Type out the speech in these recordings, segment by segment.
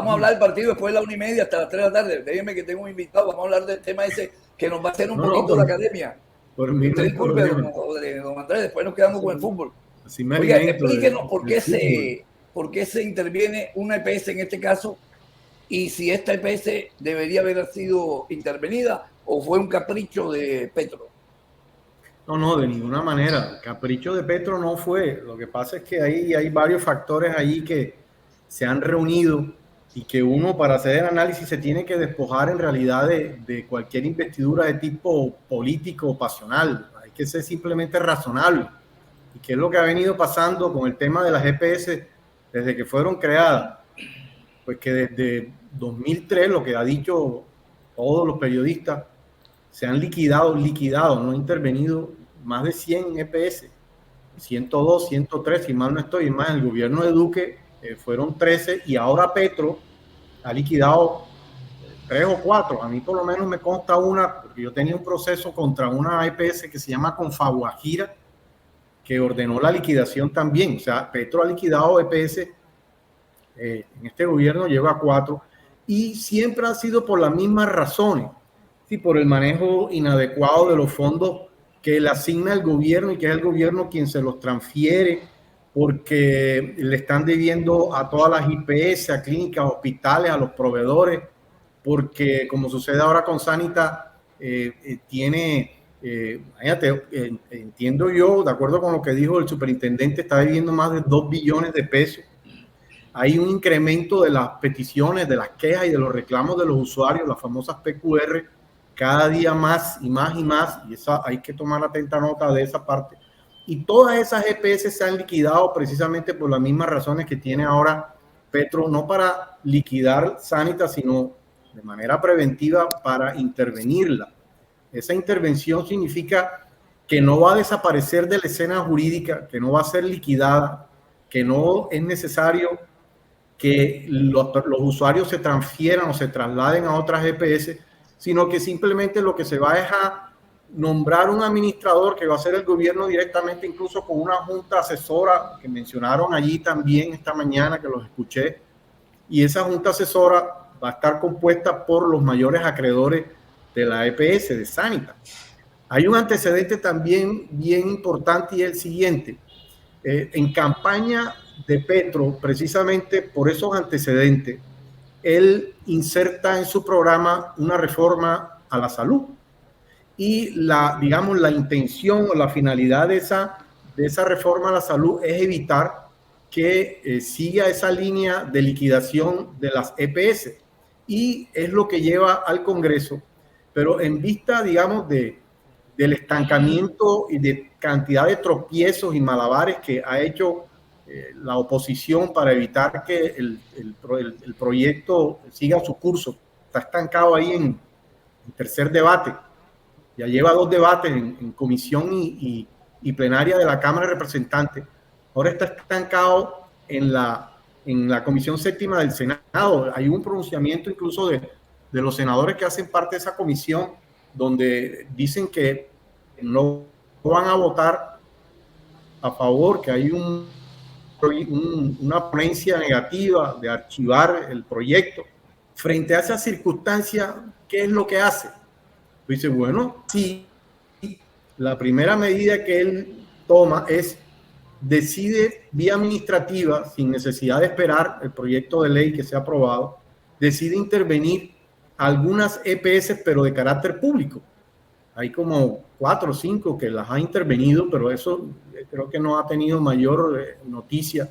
Vamos a hablar del partido después de la 1:30 hasta las 3 de la tarde. Déjenme que tengo un invitado. Vamos a hablar del tema ese que nos va a hacer un poquito la academia. Por mí Usted no hay disculpe, problema. don Andrés, después nos quedamos con el fútbol. Así me Oiga, alimento explíquenos fútbol. por qué se interviene una EPS en este caso y si esta EPS debería haber sido intervenida o fue un capricho de Petro. No, de ninguna manera. El capricho de Petro no fue. Lo que pasa es que ahí hay varios factores ahí que se han reunido y que uno para hacer el análisis se tiene que despojar en realidad de cualquier investidura de tipo político o pasional. Hay que ser simplemente razonable. ¿Y qué es lo que ha venido pasando con el tema de las GPS desde que fueron creadas? Pues que desde 2003, lo que ha dicho todos los periodistas, se han liquidado, no han intervenido más de 100 EPS, 102, 103, si mal no estoy, más el gobierno de Duque fueron 13 y ahora Petro ha liquidado 3 o 4. A mí por lo menos me consta una, porque yo tenía un proceso contra una EPS que se llama Confaguajira, que ordenó la liquidación también. O sea, Petro ha liquidado EPS, en este gobierno lleva 4, y siempre han sido por las mismas razones. Sí, por el manejo inadecuado de los fondos que le asigna el gobierno y que es el gobierno quien se los transfiere, porque le están debiendo a todas las IPS, a clínicas, hospitales, a los proveedores, porque como sucede ahora con Sanita, entiendo yo, de acuerdo con lo que dijo el superintendente, está debiendo más de 2 billones de pesos. Hay un incremento de las peticiones, de las quejas y de los reclamos de los usuarios, las famosas PQR, cada día más y más y más, y esa, hay que tomar atenta nota de esa parte. Y todas esas EPS se han liquidado precisamente por las mismas razones que tiene ahora Petro, no para liquidar Sanita, sino de manera preventiva para intervenirla. Esa intervención significa que no va a desaparecer de la escena jurídica, que no va a ser liquidada, que no es necesario que los usuarios se transfieran o se trasladen a otras EPS, sino que simplemente lo que se va es a nombrar un administrador que va a ser el gobierno directamente, incluso con una junta asesora que mencionaron allí también esta mañana que los escuché, y esa junta asesora va a estar compuesta por los mayores acreedores de la EPS, de Sanita. Hay un antecedente también bien importante y el siguiente. En campaña de Petro, precisamente por esos antecedentes, él inserta en su programa una reforma a la salud. Y la intención o la finalidad de esa reforma a la salud es evitar que siga esa línea de liquidación de las EPS. Y es lo que lleva al Congreso. Pero en vista, del estancamiento y de cantidad de tropiezos y malabares que ha hecho la oposición para evitar que el proyecto siga su curso. Está estancado ahí en tercer debate. Ya lleva 2 debates en comisión y plenaria de la Cámara de Representantes. Ahora está estancado en la comisión séptima del Senado. Hay un pronunciamiento incluso de los senadores que hacen parte de esa comisión, donde dicen que no van a votar a favor, que hay una ponencia negativa de archivar el proyecto. Frente a esa circunstancia, ¿qué es lo que hace? Dice, bueno, sí, la primera medida que él toma es decide vía administrativa, sin necesidad de esperar el proyecto de ley que sea aprobado, decide intervenir algunas EPS, pero de carácter público. Hay como 4 o 5 que las ha intervenido, pero eso creo que no ha tenido mayor noticia.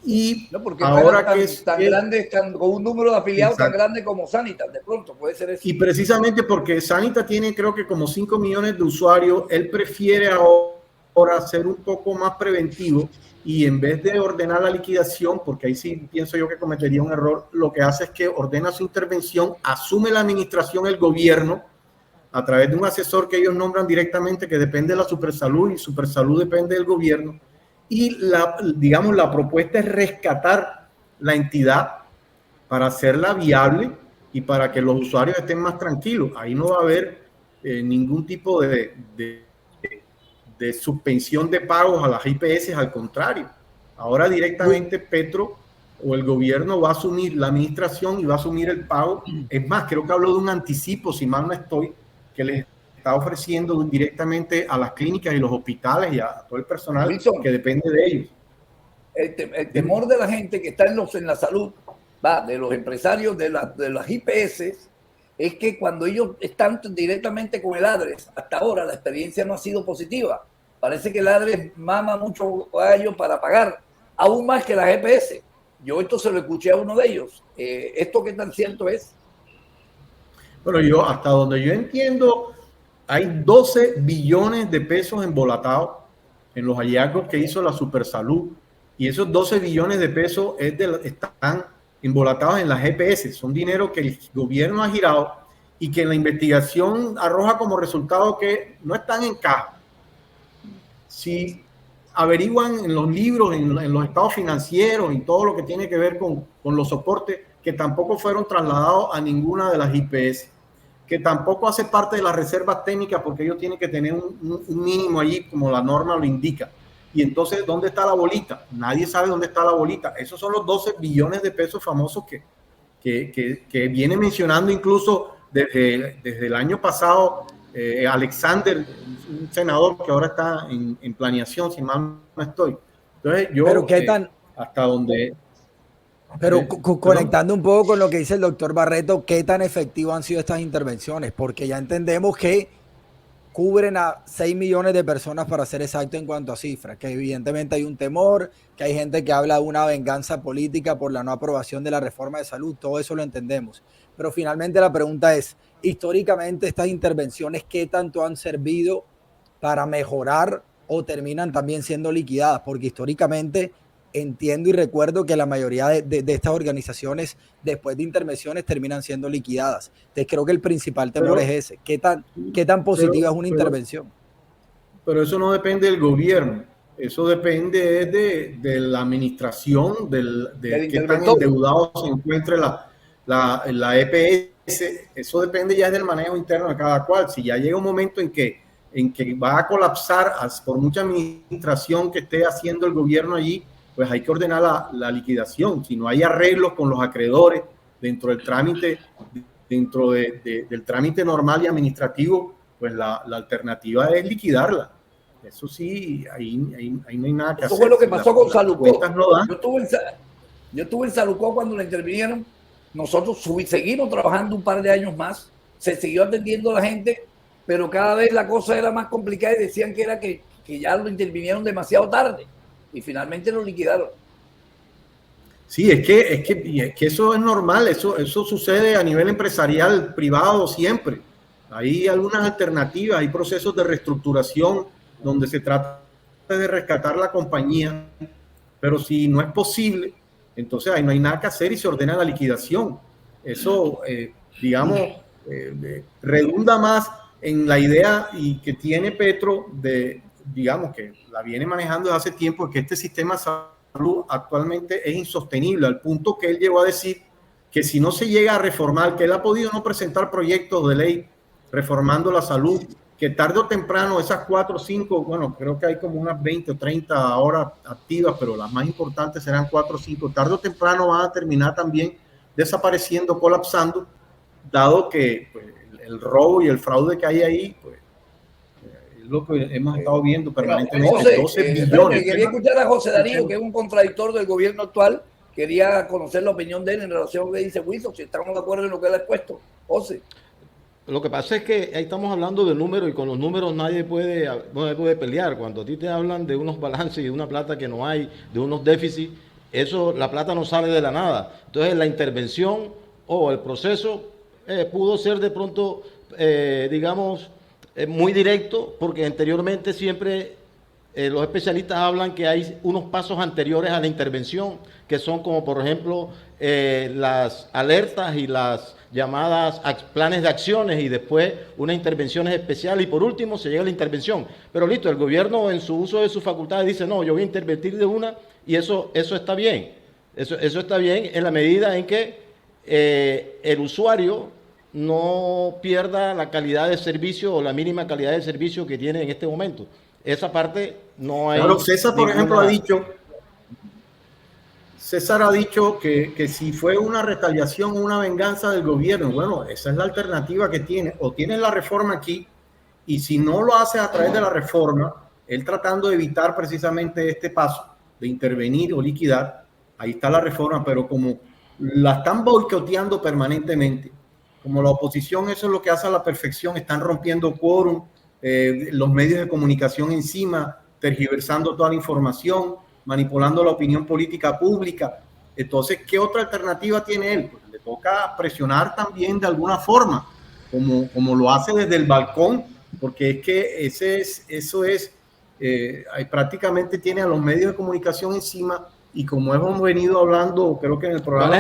Y no, porque ahora no eran tan grandes, con un número de afiliados tan grande como Sanitas, de pronto puede ser eso. Y precisamente porque Sanita tiene creo que como 5 millones de usuarios, él prefiere ahora ser un poco más preventivo y en vez de ordenar la liquidación, porque ahí sí pienso yo que cometería un error, lo que hace es que ordena su intervención, asume la administración el gobierno a través de un asesor que ellos nombran directamente, que depende de la Supersalud, y Supersalud depende del gobierno. Y la propuesta es rescatar la entidad para hacerla viable y para que los usuarios estén más tranquilos. Ahí no va a haber ningún tipo de suspensión de pagos a las IPS, al contrario. Ahora directamente Petro o el gobierno va a asumir la administración y va a asumir el pago. Es más, creo que habló de un anticipo, si mal no estoy, que les está ofreciendo directamente a las clínicas y los hospitales y a todo el personal Wilson, que depende de ellos. El temor de la gente que está en la salud, de los empresarios de las IPS, es que cuando ellos están directamente con el ADRES, hasta ahora la experiencia no ha sido positiva. Parece que el ADRES mama mucho a ellos para pagar, aún más que las EPS. Yo esto se lo escuché a uno de ellos. ¿Esto qué tan cierto es? Bueno, yo hasta donde yo entiendo, hay 12 billones de pesos embolatados en los hallazgos que hizo la Supersalud, y esos 12 billones de pesos están embolatados en las EPS. Son dinero que el gobierno ha girado y que en la investigación arroja como resultado que no están en caja. Si averiguan en los libros, en los estados financieros y todo lo que tiene que ver con los soportes, que tampoco fueron trasladados a ninguna de las IPS, que tampoco hace parte de las reservas técnicas porque ellos tienen que tener un mínimo allí como la norma lo indica. Y entonces, ¿dónde está la bolita? Nadie sabe dónde está la bolita. Esos son los 12 billones de pesos famosos que viene mencionando incluso desde el año pasado Alexander, un senador que ahora está en planeación, si mal no estoy. Entonces, yo, pero qué tan, hasta donde... Pero conectando un poco con lo que dice el doctor Barreto, ¿qué tan efectivas han sido estas intervenciones? Porque ya entendemos que cubren a 6 millones de personas, para ser exacto en cuanto a cifras, que evidentemente hay un temor, que hay gente que habla de una venganza política por la no aprobación de la reforma de salud, todo eso lo entendemos. Pero finalmente la pregunta es, históricamente estas intervenciones, ¿qué tanto han servido para mejorar o terminan también siendo liquidadas? Porque históricamente entiendo y recuerdo que la mayoría de estas organizaciones después de intervenciones terminan siendo liquidadas. Entonces creo que el principal temor es ese. ¿Qué tan positiva es una intervención? Pero eso no depende del gobierno. Eso depende de la administración, de qué tan endeudado se encuentre la EPS. Eso depende ya del manejo interno de cada cual. Si ya llega un momento en que va a colapsar por mucha administración que esté haciendo el gobierno allí, pues hay que ordenar la liquidación. Si no hay arreglos con los acreedores dentro del trámite, del trámite normal y administrativo, pues la alternativa es liquidarla. Eso sí, ahí no hay nada que hacer. Eso fue lo que pasó con Salucó. No, yo estuve en Salucó cuando la intervinieron. Nosotros seguimos trabajando un par de años más. Se siguió atendiendo a la gente, pero cada vez la cosa era más complicada y decían que era que ya lo intervinieron demasiado tarde. Y finalmente lo liquidaron. Sí, es que eso es normal, eso sucede a nivel empresarial, privado siempre. Hay algunas alternativas, hay procesos de reestructuración donde se trata de rescatar la compañía, pero si no es posible, entonces ahí no hay nada que hacer y se ordena la liquidación. Eso, redunda más en la idea y que tiene Petro digamos que la viene manejando desde hace tiempo, que este sistema de salud actualmente es insostenible, al punto que él llegó a decir que si no se llega a reformar, que él ha podido no presentar proyectos de ley reformando la salud, que tarde o temprano esas 4 o 5, bueno, creo que hay como unas 20 o 30 ahora activas, pero las más importantes serán 4 o 5, tarde o temprano van a terminar también desapareciendo, colapsando, dado que pues, el robo y el fraude que hay ahí, pues, lo que hemos estado viendo permanentemente. José, 12 billones. Quería escuchar a José Darío, que es un contradictor del gobierno actual. Quería conocer la opinión de él en relación a lo que dice Wilson, si estamos de acuerdo en lo que él ha expuesto. José. Lo que pasa es que ahí estamos hablando de números y con los números nadie puede pelear. Cuando a ti te hablan de unos balances y de una plata que no hay, de unos déficits, la plata no sale de la nada. Entonces la intervención o el proceso pudo ser de pronto, muy directo, porque anteriormente siempre los especialistas hablan que hay unos pasos anteriores a la intervención, que son como por ejemplo las alertas y las llamadas planes de acciones, y después unas intervenciones especiales, y por último se llega a la intervención. Pero listo, el gobierno en su uso de sus facultades dice, no, yo voy a intervenir de una, y eso está bien. Eso está bien en la medida en que el usuario no pierda la calidad de servicio o la mínima calidad de servicio que tiene en este momento. Esa parte no hay... Claro, César, por ejemplo, ha dicho... César ha dicho que si fue una retaliación o una venganza del gobierno, bueno, esa es la alternativa que tiene. O tiene la reforma aquí, y si no lo hace a través de la reforma, él tratando de evitar precisamente este paso de intervenir o liquidar, ahí está la reforma, pero como la están boicoteando permanentemente, como la oposición eso es lo que hace a la perfección, están rompiendo quórum, los medios de comunicación encima, tergiversando toda la información, manipulando la opinión política pública. Entonces, ¿qué otra alternativa tiene él? Pues le toca presionar también de alguna forma, como lo hace desde el balcón, porque es que prácticamente tiene a los medios de comunicación encima, y como hemos venido hablando, creo que en el programa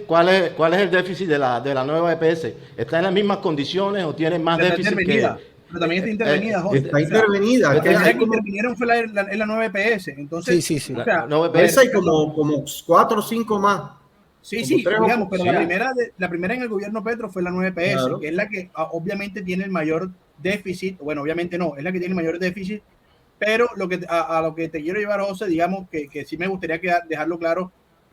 ¿Cuál es el déficit de la nueva EPS? ¿Está en las mismas condiciones o tiene más déficit que...? Pero también está intervenida, José. Está intervenida. La primera que intervinieron fue la nueva EPS. Entonces, sí. O sea, esa hay como 4 o 5 más. Sí, digamos, pero la primera en el gobierno Petro fue la nueva EPS, claro, que es la que obviamente tiene el mayor déficit. Bueno, obviamente no, es la que tiene el mayor déficit, pero a lo que te quiero llevar, José, digamos que sí me gustaría dejarlo claro,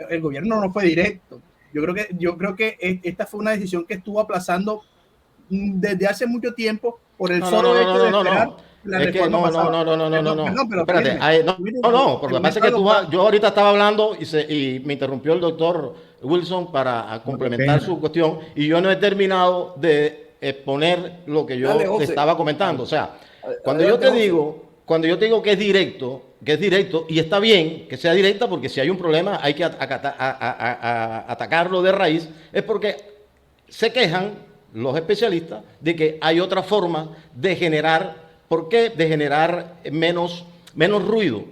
el gobierno no fue directo. Yo creo que esta fue una decisión que estuvo aplazando desde hace mucho tiempo por el solo hecho de esperar la reforma pasada. No, espérate, porque pasa que yo ahorita estaba hablando y me interrumpió el doctor Wilson para complementar su cuestión, y yo no he terminado de exponer lo que yo estaba comentando. O sea, cuando yo te digo que es directo, y está bien que sea directa, porque si hay un problema hay que atacarlo de raíz, es porque se quejan los especialistas de que hay otra forma de generar, ¿por qué? De generar menos ruido.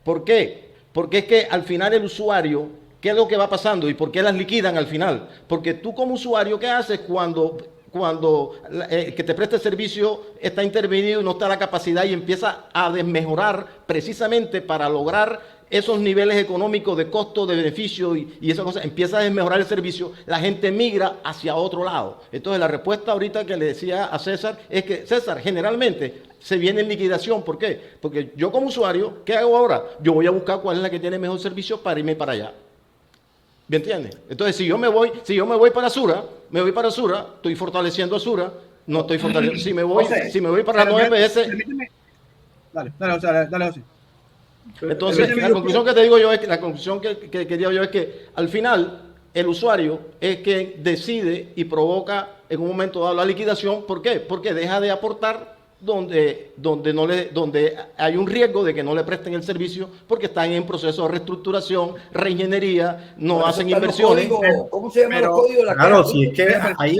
¿Por qué? Porque es que al final el usuario, ¿qué es lo que va pasando y por qué las liquidan al final? Porque tú como usuario, ¿qué haces cuando que te preste servicio está intervenido y no está la capacidad y empieza a desmejorar precisamente para lograr esos niveles económicos de costo, de beneficio y esas cosas, empieza a desmejorar el servicio, la gente migra hacia otro lado? Entonces la respuesta ahorita que le decía a César es que, César, generalmente se viene en liquidación. ¿Por qué? Porque yo como usuario, ¿qué hago ahora? Yo voy a buscar cuál es la que tiene mejor servicio para irme para allá. ¿Me entiendes? Entonces, si yo me voy para Sura, estoy fortaleciendo a Sura, no estoy fortaleciendo. Si me voy para la 9PS. Dale, José. Entonces, la conclusión que te digo yo es que la conclusión que quería yo es que al final el usuario es que decide y provoca en un momento dado la liquidación. ¿Por qué? Porque deja de aportar donde hay un riesgo de que no le presten el servicio porque están en proceso de reestructuración, reingeniería, no hacen inversiones. ¿Cómo se llaman los códigos de la claro, si es que ahí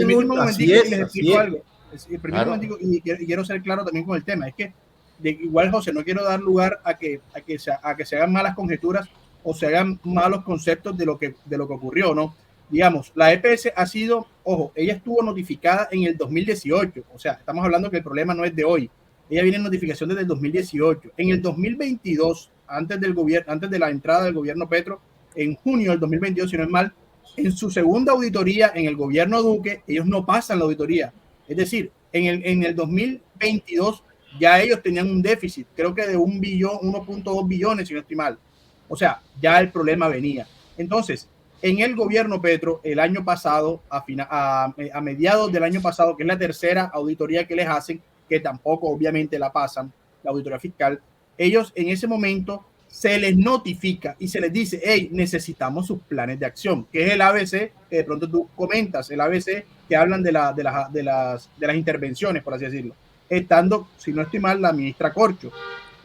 y quiero ser claro también con el tema, es que igual, José, no quiero dar lugar a que se hagan malas conjeturas o se hagan malos conceptos de lo que ocurrió, ¿no? Digamos, la EPS ha sido, ojo, ella estuvo notificada en el 2018, o sea, estamos hablando que el problema no es de hoy, ella viene en notificación desde el 2018. En el 2022, antes de la entrada del gobierno Petro, en junio del 2022, si no es mal, en su segunda auditoría en el gobierno Duque, ellos no pasan la auditoría. Es decir, en el 2022 ya ellos tenían un déficit, creo que de 1.2 billones, si no estoy mal. O sea, ya el problema venía. Entonces, en el gobierno Petro, el año pasado, a mediados del año pasado, que es la tercera auditoría que les hacen, que tampoco obviamente la pasan, la auditoría fiscal, ellos en ese momento se les notifica y se les dice, hey, necesitamos sus planes de acción, que es el ABC, que de pronto tú comentas, el ABC que hablan de las intervenciones, por así decirlo. Estando, si no estoy mal, la ministra Corcho.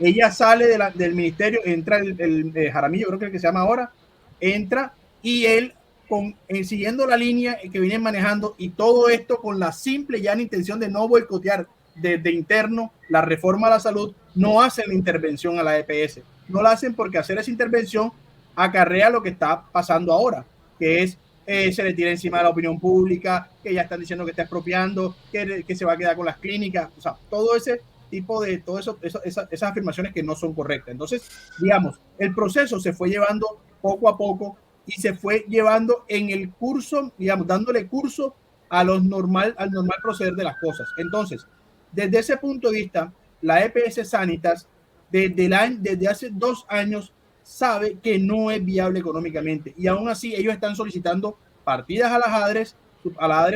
Ella sale del ministerio, entra el Jaramillo, creo que es el que se llama ahora, entra y él, siguiendo la línea que vienen manejando y todo esto con la simple y llana intención de no boicotear desde interno la reforma a la salud, no hacen la intervención a la EPS. No la hacen porque hacer esa intervención acarrea lo que está pasando ahora, que es se le tira encima de la opinión pública, que ya están diciendo que está expropiando, que se va a quedar con las clínicas, o sea, todo ese tipo de, esas afirmaciones que no son correctas. Entonces, digamos, el proceso se fue llevando poco a poco y se fue llevando en el curso, digamos, dándole curso al normal proceder de las cosas. Entonces, desde ese punto de vista, la EPS Sanitas, desde hace 2 años, sabe que no es viable económicamente y aún así ellos están solicitando partidas a las ADRES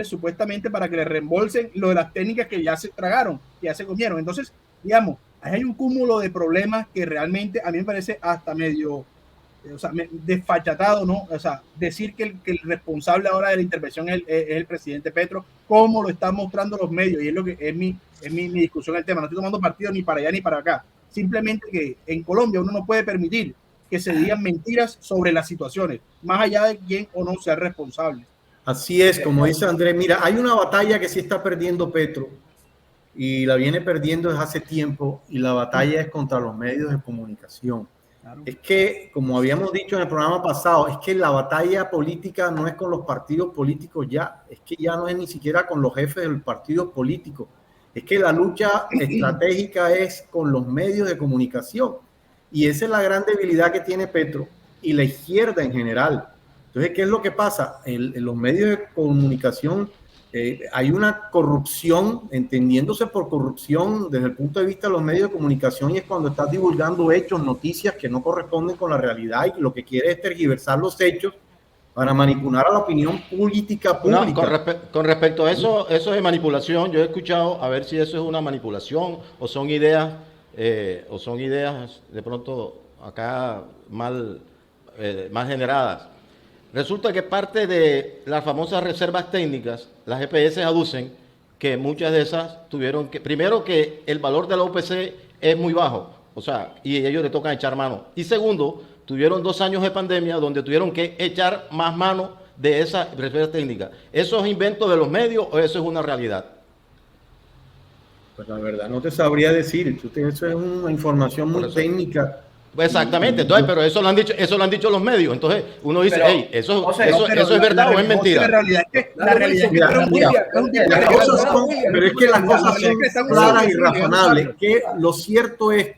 supuestamente para que les reembolsen lo de las técnicas que ya se tragaron, que ya se comieron. Entonces, digamos, hay un cúmulo de problemas que realmente a mí me parece hasta medio, o sea, desfachatado, ¿no? O sea, decir que el responsable ahora de la intervención es el presidente Petro, como lo están mostrando los medios, y es lo que es mi discusión el tema. No estoy tomando partido ni para allá ni para acá. Simplemente que en Colombia uno no puede permitir que se digan mentiras sobre las situaciones, más allá de quién o no sea responsable. Así es, como dice Andrés, mira, hay una batalla que sí está perdiendo Petro y la viene perdiendo desde hace tiempo, y la batalla es contra los medios de comunicación. Claro. Es que, como habíamos dicho en el programa pasado, es que la batalla política no es con los partidos políticos ya, es que ya no es ni siquiera con los jefes del partido político, es que la lucha estratégica es con los medios de comunicación, y esa es la gran debilidad que tiene Petro y la izquierda en general. Entonces, ¿qué es lo que pasa? En los medios de comunicación hay una corrupción, entendiéndose por corrupción desde el punto de vista de los medios de comunicación, y es cuando estás divulgando hechos, noticias que no corresponden con la realidad, y lo que quiere es tergiversar los hechos para manipular a la opinión política pública. No, con respecto a eso es manipulación. Yo he escuchado a ver si eso es una manipulación o son ideas de pronto acá mal generadas. Resulta que parte de las famosas reservas técnicas, las GPS aducen que muchas de esas tuvieron que, primero, que el valor de la OPC es muy bajo, o sea, y ellos le tocan echar mano. Y segundo, tuvieron 2 años de pandemia donde tuvieron que echar más mano de esa reserva técnica. ¿Eso es invento de los medios o eso es una realidad? Pues la verdad no te sabría decir, eso es una información muy técnica. Exactamente, entonces, pero eso lo han dicho los medios. Entonces uno dice, hey, eso es verdad o es mentira. La realidad es que las cosas son claras y razonables. Que lo cierto es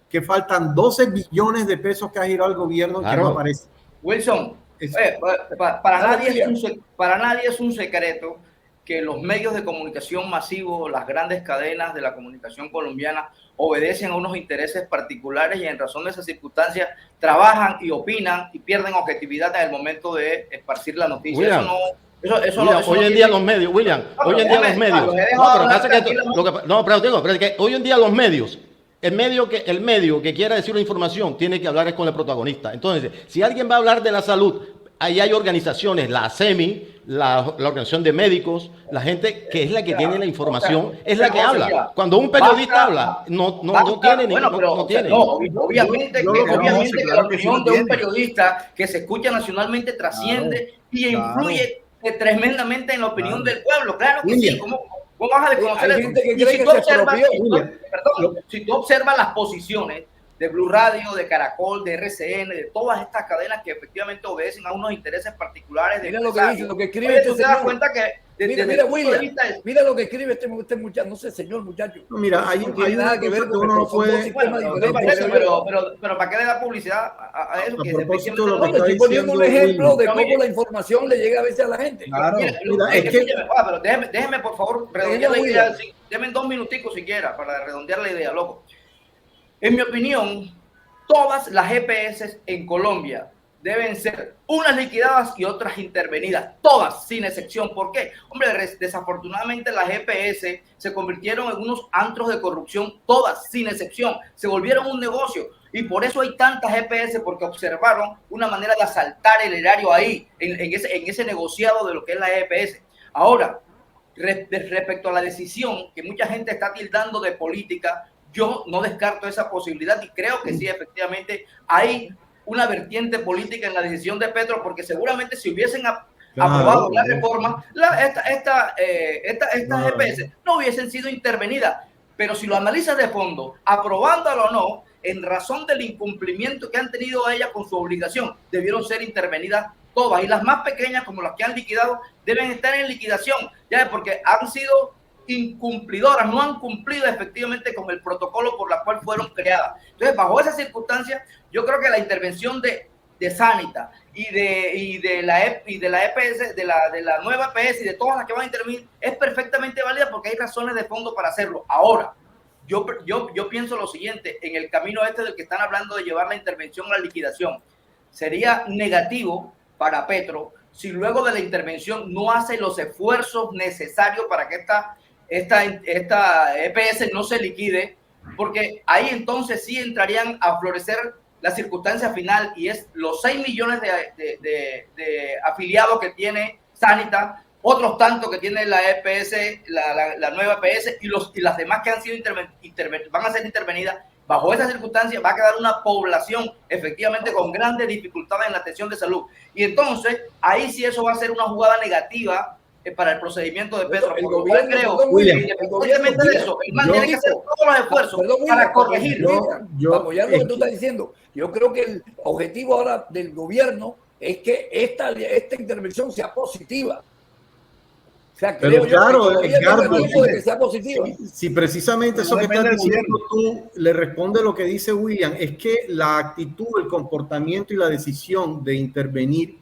que faltan 12 billones de pesos que ha girado el gobierno, claro, que no aparece. Wilson, para nadie es un secreto que los medios de comunicación masivos, las grandes cadenas de la comunicación colombiana, obedecen a unos intereses particulares y en razón de esas circunstancias trabajan y opinan y pierden objetividad en el momento de esparcir la noticia. William, hoy en día los medios, hoy en día los medios, el medio que quiera decir una información tiene que hablar con el protagonista. Entonces, si alguien va a hablar de la salud, ahí hay organizaciones, la ASEMI, la Organización de Médicos, la gente que es la que tiene la información, es la que habla. Cuando un periodista habla, no tiene. Obviamente que la opinión de un periodista que se escucha nacionalmente trasciende y influye tremendamente en la opinión del pueblo. Claro que sí. ¿Cómo vas a desconocer eso? Si tú observas las posiciones de Blue Radio, de Caracol, de RCN, de todas estas cadenas que efectivamente obedecen a unos intereses particulares. Mira lo que dice, lo que escribe este señor. Te das cuenta que mira, William, mira lo que escribe este muchacho, no sé, señor muchacho. No, mira, hay nada que ver con uno no puede. Pero ¿para qué le da publicidad a eso? Que estoy poniendo un ejemplo de cómo la información le llega a veces a la gente. Claro. Pero déjeme por favor redondear la idea. Déjenme 2 minuticos siquiera para redondear la idea, loco. En mi opinión, todas las GPS en Colombia deben ser unas liquidadas y otras intervenidas, todas, sin excepción. ¿Por qué? Hombre, desafortunadamente las GPS se convirtieron en unos antros de corrupción, todas, sin excepción. Se volvieron un negocio y por eso hay tantas GPS, porque observaron una manera de asaltar el erario ahí, en ese negociado de lo que es la GPS. Ahora, respecto a la decisión que mucha gente está tildando de política, yo no descarto esa posibilidad y creo que sí, efectivamente, hay una vertiente política en la decisión de Petro, porque seguramente si hubiesen aprobado la reforma, estas GPS no hubiesen sido intervenidas. Pero si lo analizas de fondo, aprobándolo o no, en razón del incumplimiento que han tenido ellas con su obligación, debieron ser intervenidas todas. Y las más pequeñas, como las que han liquidado, deben estar en liquidación, ya porque han sido incumplidoras, no han cumplido efectivamente con el protocolo por la cual fueron creadas. Entonces, bajo esas circunstancias, yo creo que la intervención de Sanita y de la EPS, de la nueva EPS y de todas las que van a intervenir es perfectamente válida porque hay razones de fondo para hacerlo. Ahora, yo pienso lo siguiente, en el camino este del que están hablando de llevar la intervención a la liquidación, sería negativo para Petro si luego de la intervención no hace los esfuerzos necesarios para que esta EPS no se liquide, porque ahí entonces sí entrarían a florecer la circunstancia final, y es los 6 millones de afiliados que tiene Sanitas, otros tantos que tiene la EPS, la nueva EPS, y las demás que han sido van a ser intervenidas. Bajo esa circunstancia va a quedar una población efectivamente con grandes dificultades en la atención de salud. Y entonces, ahí sí eso va a ser una jugada negativa para el procedimiento de Petro. El gobierno, creo William, que independientemente de eso, el man tiene que hacer todos los esfuerzos para corregir. Para apoyar lo que tú estás diciendo, yo creo que el objetivo ahora del gobierno es que esta intervención sea positiva. O sea, pero claro, Edgardo, que sea positiva. Si precisamente eso que estás diciendo tú le responde lo que dice William, es que la actitud, el comportamiento y la decisión de intervenir,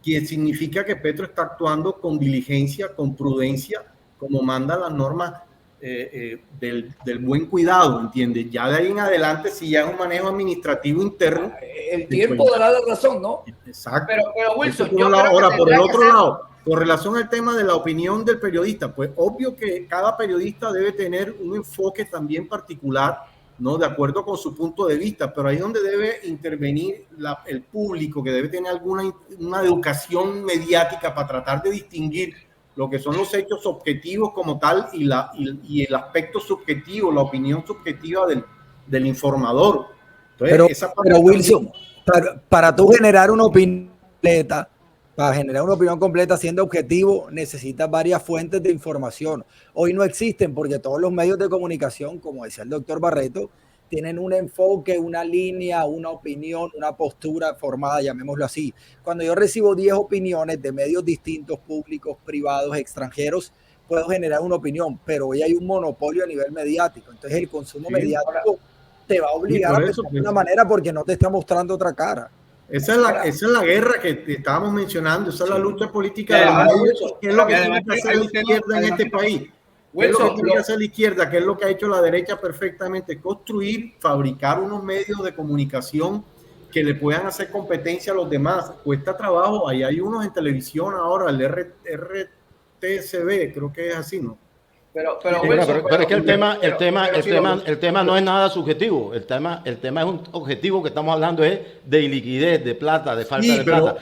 que significa que Petro está actuando con diligencia, con prudencia, como mandan las normas del buen cuidado, ¿entiendes? Ya de ahí en adelante, si ya es un manejo administrativo interno, el tiempo dará la razón, ¿no? Exacto. Pero Wilson, ahora, por el otro lado, con relación al tema de la opinión del periodista, pues obvio que cada periodista debe tener un enfoque también particular, ¿no? De acuerdo con su punto de vista, pero ahí es donde debe intervenir el público, que debe tener una educación mediática para tratar de distinguir lo que son los hechos objetivos como tal y el aspecto subjetivo, la opinión subjetiva del informador. Entonces, pero Wilson, para tú generar una opinión completa, para generar una opinión completa siendo objetivo, necesitas varias fuentes de información. Hoy no existen porque todos los medios de comunicación, como decía el doctor Barreto, tienen un enfoque, una línea, una opinión, una postura formada, llamémoslo así. Cuando yo recibo 10 opiniones de medios distintos, públicos, privados, extranjeros, puedo generar una opinión, pero hoy hay un monopolio a nivel mediático. Entonces el consumo mediático te va a obligar a pensar de una manera porque no te está mostrando otra cara. Esa es la guerra que estábamos mencionando, esa es la lucha política de los medios, que es lo que tiene que hacer la izquierda en este país. ¿Qué es lo que tiene que hacer la izquierda? ¿Qué es lo que ha hecho la derecha perfectamente? Construir, fabricar unos medios de comunicación que le puedan hacer competencia a los demás. Cuesta trabajo, ahí hay unos en televisión ahora, el RTCB, creo que es así, ¿no? Pero es que el tema no es nada subjetivo. El tema es un objetivo que estamos hablando es de iliquidez, de plata, de falta de plata.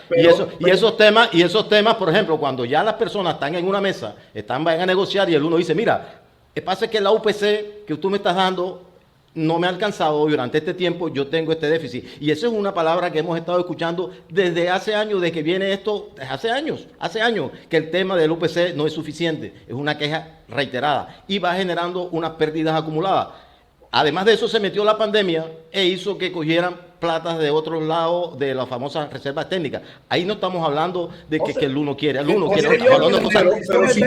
Y esos temas, por ejemplo, cuando ya las personas están en una mesa, van a negociar y el uno dice, mira, pasa que la UPC que tú me estás dando no me ha alcanzado durante este tiempo, yo tengo este déficit. Y eso es una palabra que hemos estado escuchando desde hace años, desde que viene esto, hace años, que el tema del UPC no es suficiente, es una queja reiterada y va generando unas pérdidas acumuladas. Además de eso, se metió la pandemia e hizo que cogieran platas de otros lados de las famosas reservas técnicas. Ahí no estamos hablando de que el uno quiere, pero si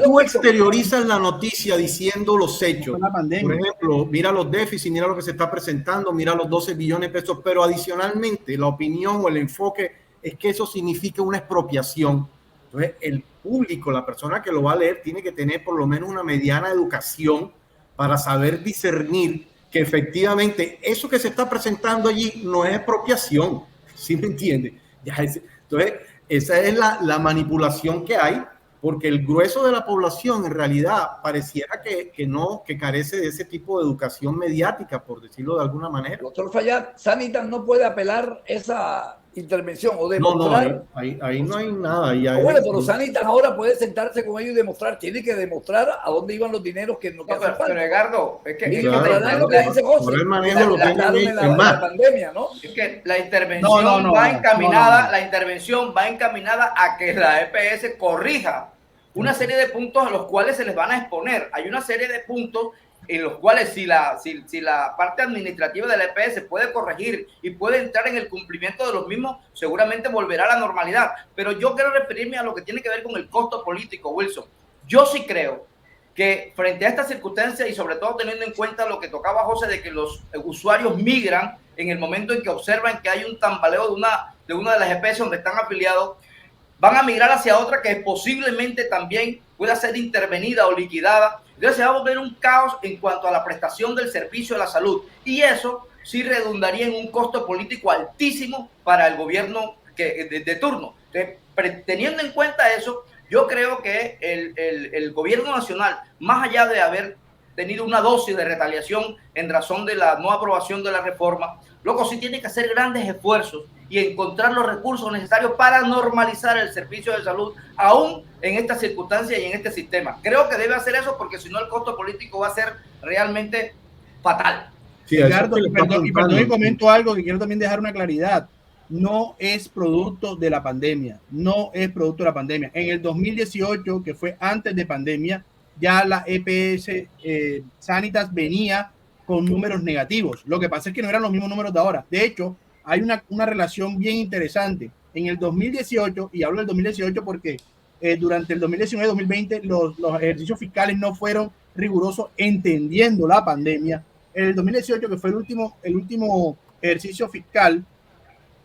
tú exteriorizas la noticia diciendo los hechos, por ejemplo, mira los déficits, mira lo que se está presentando, mira los 12 billones de pesos, pero adicionalmente la opinión o el enfoque es que eso significa una expropiación. Entonces, el público, la persona que lo va a leer, tiene que tener por lo menos una mediana educación para saber discernir que efectivamente eso que se está presentando allí no es expropiación, ¿sí me entiende? Entonces, esa es la manipulación que hay, porque el grueso de la población en realidad pareciera que carece de ese tipo de educación mediática, por decirlo de alguna manera. Doctor Fayad, Sanitas no puede apelar esa intervención o demostrar. No, ahí no hay nada. Bueno, pero Sanitas ahora puede sentarse con ellos y demostrar, tiene que demostrar a dónde iban los dineros que no hacen falta. Pero Edgardo, es que lo que dice José, por el manejo lo tienen la pandemia, ¿no? Es que la intervención va encaminada, la intervención va encaminada a que la EPS corrija una serie de puntos a los cuales se les van a exponer. Hay una serie de puntos en los cuales si la parte administrativa de la EPS puede corregir y puede entrar en el cumplimiento de los mismos, seguramente volverá a la normalidad. Pero yo quiero referirme a lo que tiene que ver con el costo político, Wilson. Yo sí creo que frente a esta circunstancia y sobre todo teniendo en cuenta lo que tocaba José de que los usuarios migran en el momento en que observan que hay un tambaleo de una de las EPS donde están afiliados, van a migrar hacia otra que posiblemente también pueda ser intervenida o liquidada. Entonces se va a volver un caos en cuanto a la prestación del servicio de la salud. Y eso sí redundaría en un costo político altísimo para el gobierno de turno. Entonces, teniendo en cuenta eso, yo creo que el gobierno nacional, más allá de haber tenido una dosis de retaliación en razón de la no aprobación de la reforma, loco, sí tiene que hacer grandes esfuerzos y encontrar los recursos necesarios para normalizar el servicio de salud, aún en estas circunstancias y en este sistema. Creo que debe hacer eso porque si no el costo político va a ser realmente fatal. Sí, Ricardo, perdón, y comento algo que quiero también dejar una claridad. No es producto de la pandemia, no es producto de la pandemia. En el 2018, que fue antes de pandemia, ya la EPS Sanitas venía con números negativos. Lo que pasa es que no eran los mismos números de ahora. De hecho, hay una relación bien interesante. En el 2018, y hablo del 2018 porque durante el 2019 y 2020 los ejercicios fiscales no fueron rigurosos entendiendo la pandemia. En el 2018, que fue el último ejercicio fiscal,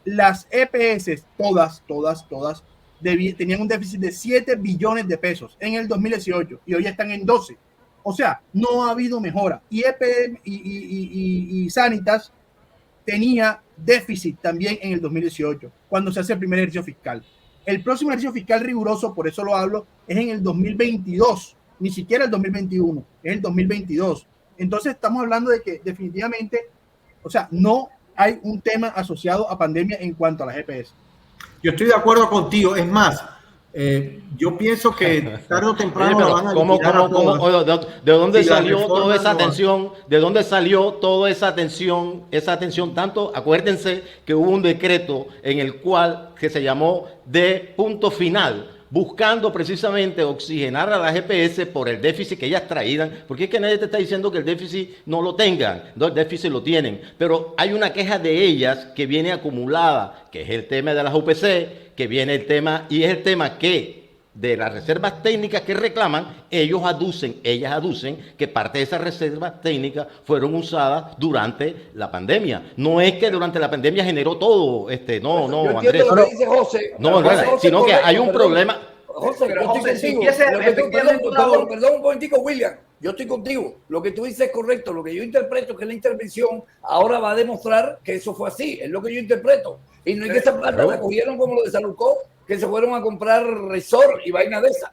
las EPS, todas, tenían un déficit de 7 billones de pesos en el 2018 y hoy están en 12. O sea, no ha habido mejora. Y EPM y Sanitas tenía déficit también en el 2018, cuando se hace el primer ejercicio fiscal. El próximo ejercicio fiscal riguroso, por eso lo hablo, es en el 2022, ni siquiera el 2021, es el 2022. Entonces estamos hablando de que definitivamente, o sea, no hay un tema asociado a pandemia en cuanto a las EPS. Yo estoy de acuerdo contigo. Es más, yo pienso que tarde o temprano Oye, la van a liquidar. ¿De dónde salió toda esa atención? ¿De dónde salió toda esa atención? Esa atención tanto, acuérdense que hubo un decreto en el cual que se llamó de punto final, buscando precisamente oxigenar a las EPS por el déficit que ellas traían, porque es que nadie te está diciendo que el déficit no lo tengan, no, el déficit lo tienen, pero hay una queja de ellas que viene acumulada, que es el tema de las UPC, que viene el tema, y es el tema que de las reservas técnicas que reclaman, ellas aducen que parte de esas reservas técnicas fueron usadas durante la pandemia. No es que durante la pandemia generó todo, no, Andrés. Lo que dice José, No, sino que hay un problema. José, yo estoy contigo. Perdón un momentico, William. Yo estoy contigo. Lo que tú dices es correcto. Lo que yo interpreto que la intervención ahora va a demostrar que eso fue así. Es lo que yo interpreto. Y no es que esa plata la cogieron como lo de Salucó, que se fueron a comprar resort y vaina de esa.